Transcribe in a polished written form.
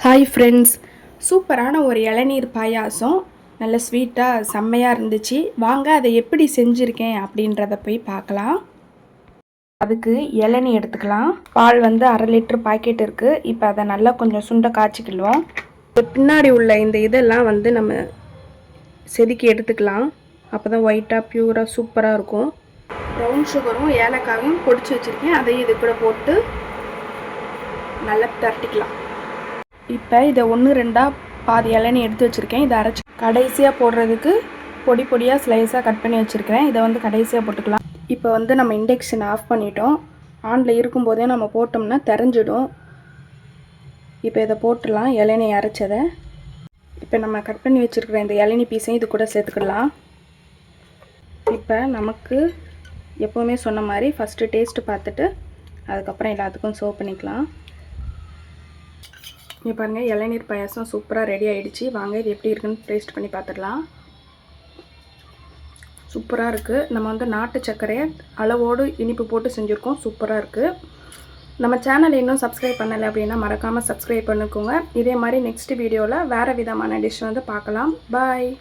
Hi friends, சூப்பரான ஒரு இளநீர் பாயாசம் நல்ல ஸ்வீட்டாக செம்மையாக இருந்துச்சு. வாங்க அதை எப்படி செஞ்சுருக்கேன் அப்படின்றத போய் பார்க்கலாம். அதுக்கு இளநீ எடுத்துக்கலாம். பால் வந்து 1/2 லிட்டர் பாக்கெட் இருக்குது. இப்போ அதை நல்லா கொஞ்சம் சுண்ட காய்ச்சிக்கிடுவோம். பின்னாடி உள்ள இந்த இதெல்லாம் வந்து நம்ம செதுக்கி எடுத்துக்கலாம். அப்போ தான் ஒயிட்டாக ப்யூராக சூப்பராக இருக்கும். ப்ரௌன் சுகரும் ஏலக்காயும் பொடிச்சு வச்சுருக்கேன். அதையும் இது கூட போட்டு நல்லா தட்டிக்கலாம். இப்போ இதை 1-2 பாதி இளநீ எடுத்து வச்சுருக்கேன். இதை அரைச்சி கடைசியாக போடுறதுக்கு பொடி பொடியாக ஸ்லைஸாக கட் பண்ணி வச்சுருக்கிறேன். இதை வந்து கடைசியாக போட்டுக்கலாம். இப்போ வந்து நம்ம இண்டக்ஷன் ஆஃப் பண்ணிட்டோம். ஆனில் இருக்கும்போதே நம்ம போட்டோம்னா தெரிஞ்சிடும். இப்போ இதை போட்டுடலாம். இளநீ அரைச்சதை இப்போ நம்ம கட் பண்ணி வச்சுருக்கிற இந்த இளநீ பீஸையும் இது கூட சேர்த்துக்கலாம். இப்போ நமக்கு எப்போவுமே சொன்ன மாதிரி ஃபஸ்ட்டு டேஸ்ட்டு பார்த்துட்டு அதுக்கப்புறம் எல்லாத்துக்கும் சர்வ் பண்ணிக்கலாம். இங்கே பாருங்கள், இளநீர் பாயாசம் சூப்பராக ரெடி ஆகிடுச்சு. வாங்க இது எப்படி இருக்குன்னு டேஸ்ட் பண்ணி பார்த்துடலாம். சூப்பராக இருக்குது. நம்ம வந்து நாட்டு சர்க்கரையை அளவோடு இனிப்பு போட்டு செஞ்சுருக்கோம். சூப்பராக இருக்குது. நம்ம சேனலை இன்னும் சப்ஸ்கிரைப் பண்ணலை அப்படின்னா மறக்காமல் சப்ஸ்கிரைப் பண்ணிக்கோங்க. இதே மாதிரி நெக்ஸ்ட் வீடியோவில் வேறு விதமான டிஷ் வந்து பார்க்கலாம். பாய்.